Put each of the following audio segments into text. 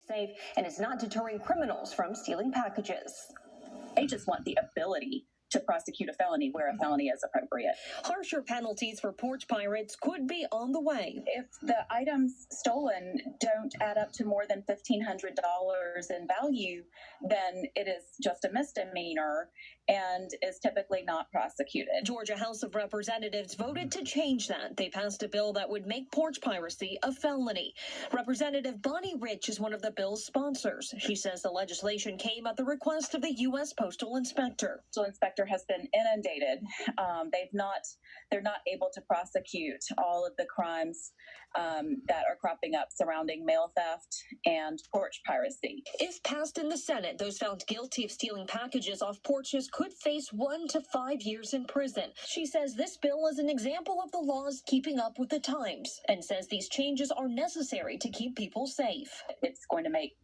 safe and is not deterring criminals from stealing packages. They just want the ability to prosecute a felony where a felony is appropriate. Harsher penalties for porch pirates could be on the way. If the items stolen don't add up to more than $1,500 in value, then it is just a misdemeanor and is typically not prosecuted. Georgia House of Representatives voted to change that. They passed a bill that would make porch piracy a felony. Representative Bonnie Rich is one of the bill's sponsors. She says the legislation came at the request of the U.S. Postal Inspector. The inspector has been inundated. They're not able to prosecute all of the crimes that are cropping up surrounding mail theft and porch piracy. If passed in the Senate, those found guilty of stealing packages off porches could face 1 to 5 years in prison. She says this bill is an example of the laws keeping up with the times and says these changes are necessary to keep people safe. It's going to make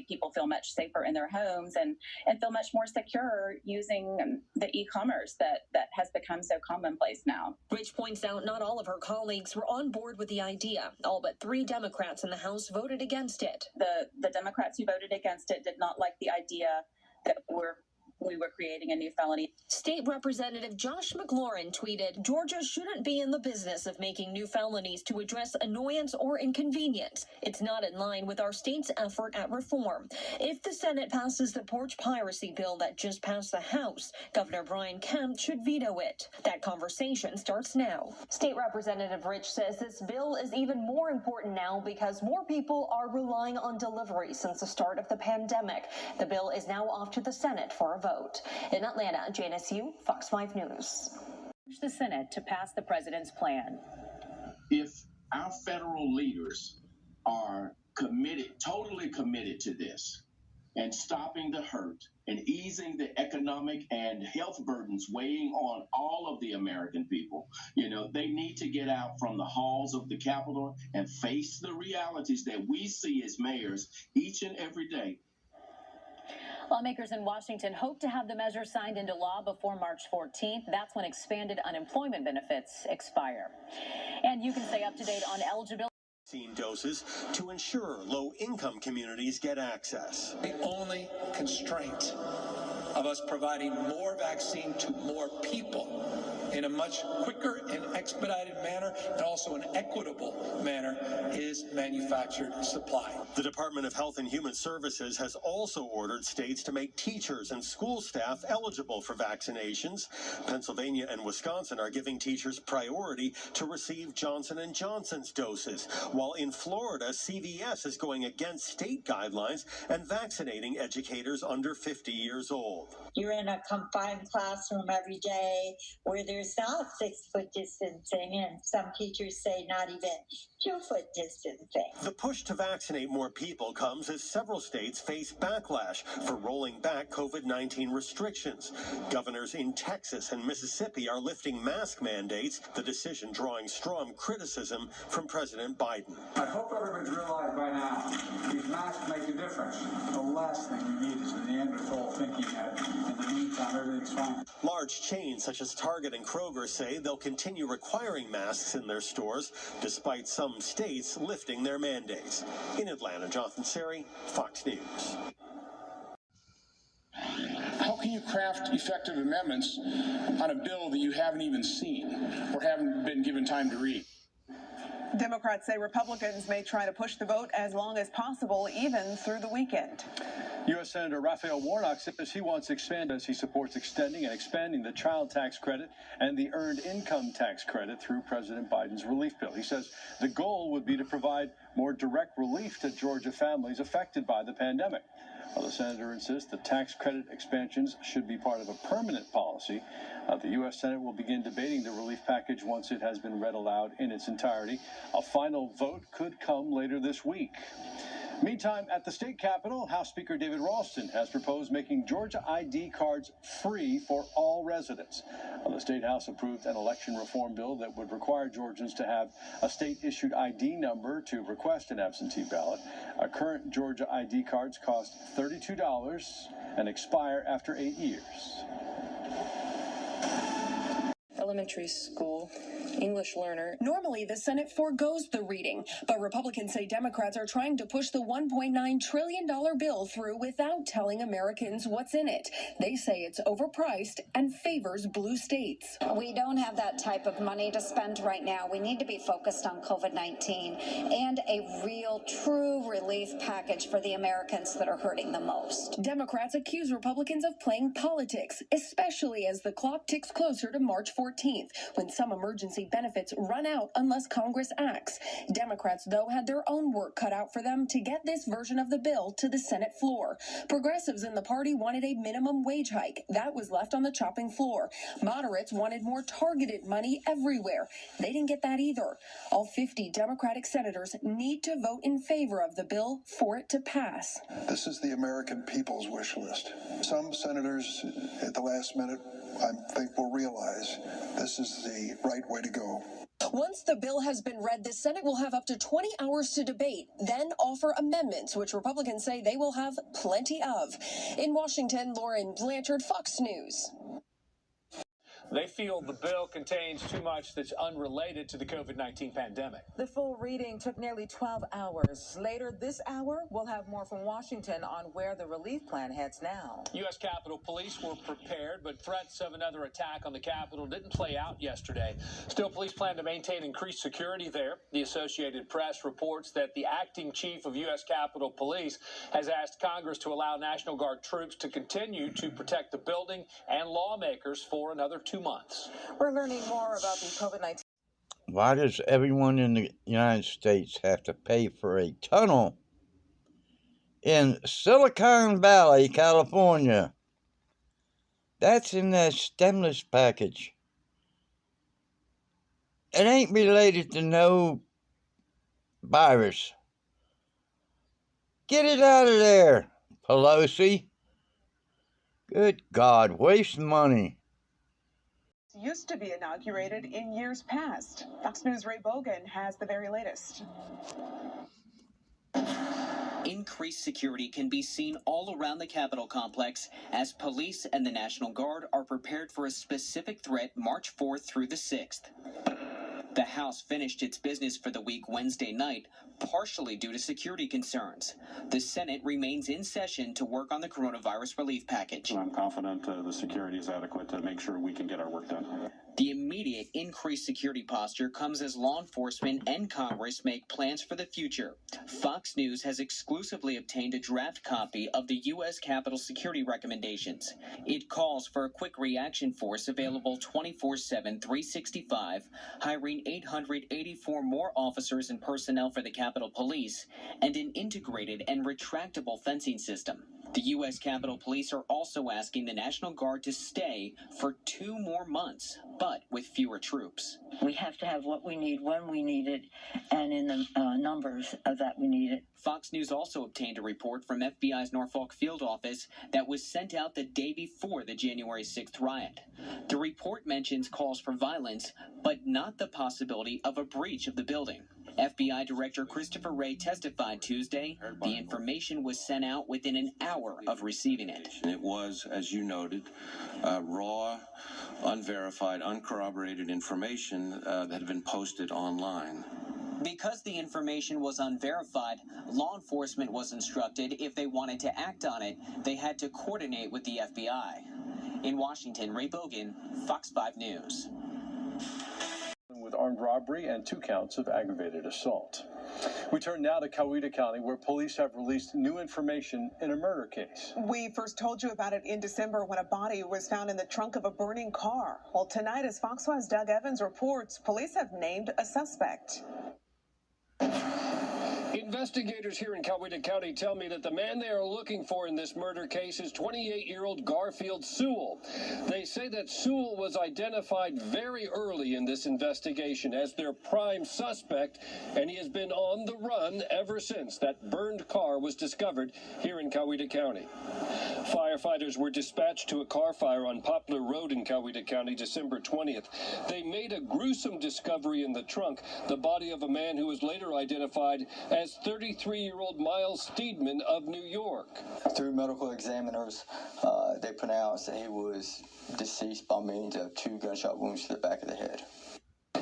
people feel much safer in their homes and feel much more secure using the e-commerce that has become so commonplace now. Rich points out not all of her colleagues were on board with the idea. All but 3 Democrats in the House voted against it. The Democrats who voted against it did not like the idea that we were creating a new felony. State Representative Josh McLaurin tweeted, "Georgia shouldn't be in the business of making new felonies to address annoyance or inconvenience. It's not in line with our state's effort at reform." If the Senate passes the porch piracy bill that just passed the House, Governor Brian Kemp should veto it. That conversation starts now. State Representative Rich says this bill is even more important now because more people are relying on delivery since the start of the pandemic. The bill is now off to the Senate for a vote. In Atlanta, Janice Yu, Fox 5 News. The Senate to pass the president's plan. If our federal leaders are committed, totally committed to this, and stopping the hurt and easing the economic and health burdens weighing on all of the American people, they need to get out from the halls of the Capitol and face the realities that we see as mayors each and every day. Lawmakers in Washington hope to have the measure signed into law before March 14th. That's when expanded unemployment benefits expire. And you can stay up to date on eligibility. Doses to ensure low-income communities get access. The only constraint of us providing more vaccine to more people in a much quicker and expedited manner and also an equitable manner is manufactured supply. The Department of Health and Human Services has also ordered states to make teachers and school staff eligible for vaccinations. Pennsylvania and Wisconsin are giving teachers priority to receive Johnson & Johnson's doses, while in Florida, CVS is going against state guidelines and vaccinating educators under 50 years old. You're in a confined classroom every day where there's not 6 foot distancing, and some teachers say not even 2 foot distancing. The push to vaccinate more people comes as several states face backlash for rolling back COVID-19 restrictions. Governors in Texas and Mississippi are lifting mask mandates, the decision drawing strong criticism from President Biden. I hope everybody's realized by now these masks make a difference. The last thing you need is the Neanderthal thinking that in the meantime everything's fine. Large chains such as Target and Kroger say they'll continue requiring masks in their stores, despite some states lifting their mandates. In Atlanta, Jonathan Seri, Fox News. How can you craft effective amendments on a bill that you haven't even seen or haven't been given time to read? Democrats say Republicans may try to push the vote as long as possible, even through the weekend. U.S. Senator Raphael Warnock says he wants to expand as he supports extending and expanding the child tax credit and the earned income tax credit through President Biden's relief bill. He says the goal would be to provide more direct relief to Georgia families affected by the pandemic. While the senator insists the tax credit expansions should be part of a permanent policy, the U.S. Senate will begin debating the relief package once it has been read aloud in its entirety. A final vote could come later this week. Meantime, at the state capitol, House Speaker David Ralston has proposed making Georgia ID cards free for all residents. The state house approved an election reform bill that would require Georgians to have a state-issued ID number to request an absentee ballot. Current Georgia ID cards cost $32 and expire after 8 years. elementary school English learner. Normally, the Senate forgoes the reading, but Republicans say Democrats are trying to push the $1.9 trillion bill through without telling Americans what's in it. They say it's overpriced and favors blue states. We don't have that type of money to spend right now. We need to be focused on COVID-19 and a real, true relief package for the Americans that are hurting the most. Democrats accuse Republicans of playing politics, especially as the clock ticks closer to March 14th, when some emergency benefits run out unless Congress acts. Democrats, though, had their own work cut out for them to get this version of the bill to the Senate floor. Progressives in the party wanted a minimum wage hike. That was left on the chopping floor. Moderates wanted more targeted money everywhere. They didn't get that either. All 50 Democratic senators need to vote in favor of the bill for it to pass. This is the American people's wish list. Some senators at the last minute, I think, will realize this is the right way to go. Once the bill has been read, the Senate will have up to 20 hours to debate, then offer amendments, which Republicans say they will have plenty of. In Washington, Lauren Blanchard, Fox News. They feel the bill contains too much that's unrelated to the COVID-19 pandemic. The full reading took nearly 12 hours. Later this hour, we'll have more from Washington on where the relief plan heads now. U.S. Capitol Police were prepared, but threats of another attack on the Capitol didn't play out yesterday. Still, police plan to maintain increased security there. The Associated Press reports that the acting chief of U.S. Capitol Police has asked Congress to allow National Guard troops to continue to protect the building and lawmakers for another 2 months. We're learning more about the COVID-19. Why does everyone in the United States have to pay for a tunnel in Silicon Valley, California? That's in that stimulus package. It ain't related to no virus. Get it out of there, Pelosi. Good God, waste money. Used to be inaugurated in years past. Fox News' Ray Bogan has the very latest. Increased security can be seen all around the Capitol complex as police and the National Guard are prepared for a specific threat March 4th through the 6th. The House finished its business for the week Wednesday night, partially due to security concerns. The Senate remains in session to work on the coronavirus relief package. I'm confident the security is adequate to make sure we can get our work done. The immediate increased security posture comes as law enforcement and Congress make plans for the future. Fox News has exclusively obtained a draft copy of the U.S. Capitol security recommendations. It calls for a quick reaction force available 24/7, 365, hiring 884 more officers and personnel for the Capitol Police, and an integrated and retractable fencing system. The U.S. Capitol Police are also asking the National Guard to stay for 2 more months, but with fewer troops. We have to have what we need when we need it and in the numbers that we need it. Fox News also obtained a report from FBI's Norfolk field office that was sent out the day before the January 6th riot. The report mentions calls for violence, but not the possibility of a breach of the building. FBI Director Christopher Wray testified Tuesday the information was sent out within an hour of receiving it. It was, as you noted, raw, unverified, uncorroborated information that had been posted online. Because the information was unverified, law enforcement was instructed if they wanted to act on it, they had to coordinate with the FBI. In Washington, Ray Bogan, Fox 5 News. With armed robbery and 2 counts of aggravated assault. We turn now to Coweta County, where police have released new information in a murder case. We first told you about it in December when a body was found in the trunk of a burning car. Well, tonight, as Fox 5's Doug Evans reports, police have named a suspect. Investigators here in Coweta County tell me that the man they are looking for in this murder case is 28-year-old Garfield Sewell. They say that Sewell was identified very early in this investigation as their prime suspect, and he has been on the run ever since that burned car was discovered here in Coweta County. Firefighters were dispatched to a car fire on Poplar Road in Coweta County December 20th. They made a gruesome discovery in the trunk, the body of a man who was later identified as 33-year-old Miles Steedman of New York. Through medical examiners, they pronounced that he was deceased by means of 2 gunshot wounds to the back of the head.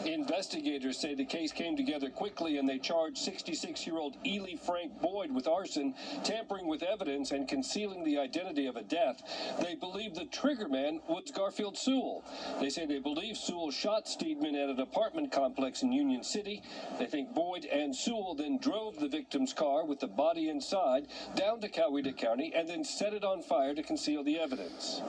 Investigators say the case came together quickly and they charged 66-year-old Ely Frank Boyd with arson, tampering with evidence, and concealing the identity of a death. They believe the triggerman was Garfield Sewell. They say they believe Sewell shot Steedman at an apartment complex in Union City. They think Boyd and Sewell then drove the victim's car with the body inside down to Coweta County and then set it on fire to conceal the evidence.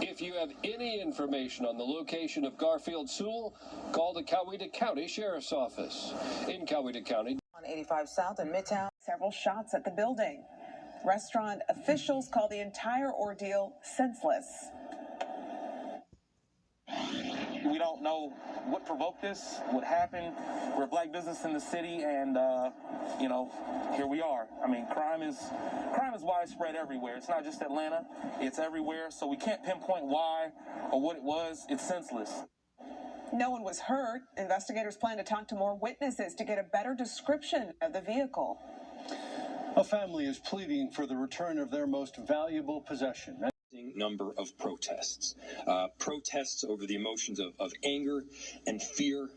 If you have any information on the location of Garfield Sewell, call the Coweta County Sheriff's Office. In Coweta County. On 85 South in Midtown. Several shots at the building. Restaurant officials call the entire ordeal senseless. We don't know what provoked this, what happened. We're a black business in the city, and here we are. I mean, crime is widespread everywhere. It's not just Atlanta; it's everywhere. So we can't pinpoint why or what it was. It's senseless. No one was hurt. Investigators plan to talk to more witnesses to get a better description of the vehicle. A family is pleading for the return of their most valuable possession. Number of protests over the emotions of anger and fear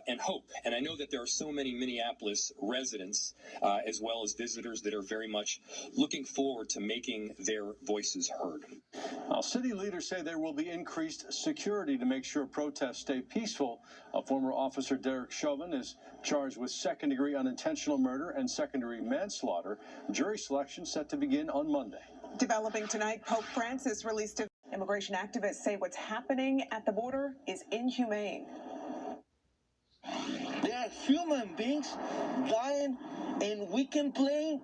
and hope. And I know that there are so many Minneapolis residents as well as visitors that are very much looking forward to making their voices heard. Well, city leaders say there will be increased security to make sure protests stay peaceful. A former officer, Derek Chauvin, is charged with second-degree unintentional murder and second-degree manslaughter. Jury selection set to begin on Monday. Developing tonight, Pope Francis released a immigration activists say what's happening at the border is inhumane. They are human beings dying, and we can blame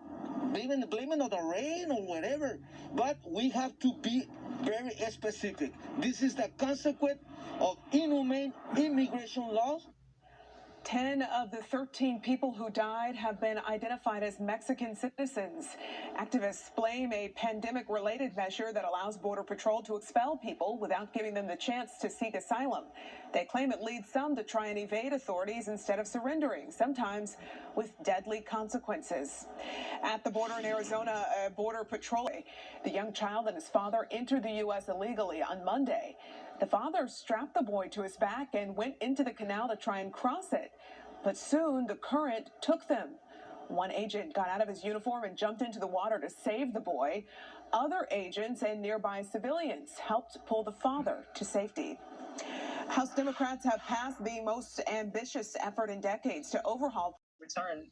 it on the rain or whatever, but we have to be very specific. This is the consequence of inhumane immigration laws. 10 of the 13 people who died have been identified as Mexican citizens. Activists blame a pandemic-related measure that allows Border Patrol to expel people without giving them the chance to seek asylum. They claim it leads some to try and evade authorities instead of surrendering, sometimes with deadly consequences. At the border in Arizona, a Border Patrol, the young child and his father entered the U.S. illegally on Monday. The father strapped the boy to his back and went into the canal to try and cross it. But soon the current took them. One agent got out of his uniform and jumped into the water to save the boy. Other agents and nearby civilians helped pull the father to safety. House Democrats have passed the most ambitious effort in decades to overhaul. Return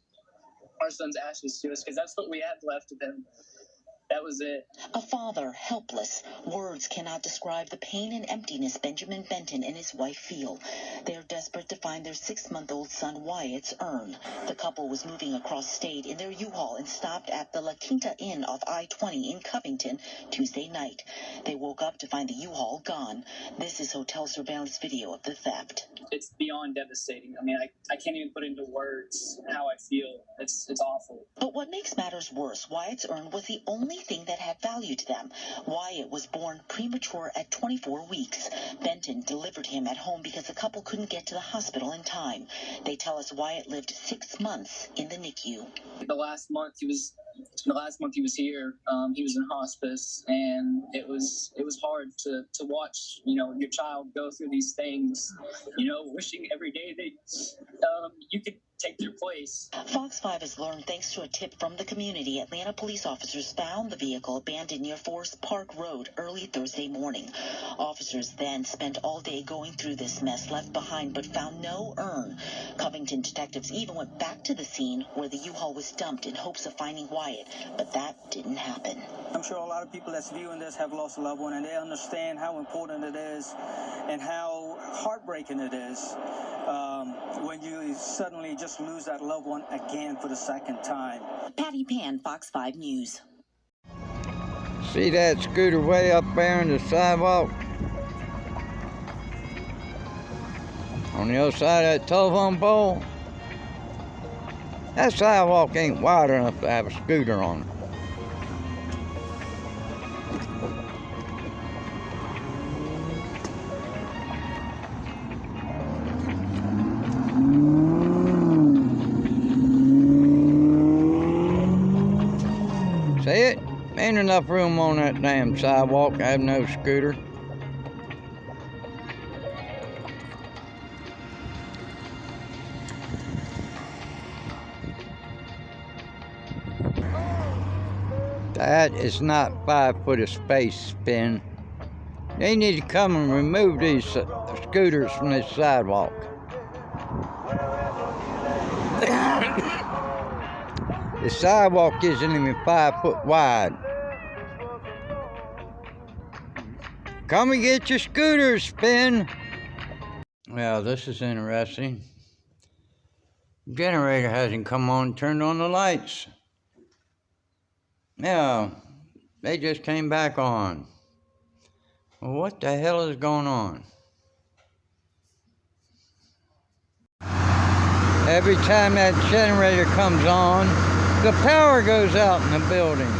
our son's ashes to us, because that's what we had left of him. That was it. A father, helpless. Words cannot describe the pain and emptiness Benjamin Benton and his wife feel. They are desperate to find their 6-month-old son Wyatt's urn. The couple was moving across state in their U-Haul and stopped at the La Quinta Inn off I-20 in Covington Tuesday night. They woke up to find the U-Haul gone. This is hotel surveillance video of the theft. It's beyond devastating. I mean, I can't even put into words how I feel. It's awful. But what makes matters worse, Wyatt's urn was the only thing that had value to them. Wyatt was born premature at 24 weeks. Benton delivered him at home because the couple couldn't get to the hospital in time. They tell us Wyatt lived 6 months in the NICU. The last month he was here, he was in hospice, and it was hard to watch, your child go through these things, wishing every day that you could take their place. Fox 5 has learned thanks to a tip from the community. Atlanta police officers found the vehicle abandoned near Forest Park Road early Thursday morning. Officers then spent all day going through this mess left behind but found no urn. Covington detectives even went back to the scene where the U-Haul was dumped in hopes of finding Wyatt, but that didn't happen. I'm sure a lot of people that's viewing this have lost a loved one, and they understand how important it is and how heartbreaking it is when you suddenly just lose that loved one again for the second time. Patty Pan, Fox 5 News. See that scooter way up there in the sidewalk? On the other side of that telephone pole? That sidewalk ain't wide enough to have a scooter on it. See it? Ain't enough room on that damn sidewalk. I have no scooter. That is not 5 foot of space, Spin. They need to come and remove these scooters from this sidewalk. The sidewalk isn't even 5 foot wide. Come and get your scooters, Spin. Well, this is interesting. Generator hasn't come on and turned on the lights. Yeah, they just came back on. Well, what the hell is going on? Every time that generator comes on, the power goes out in the building.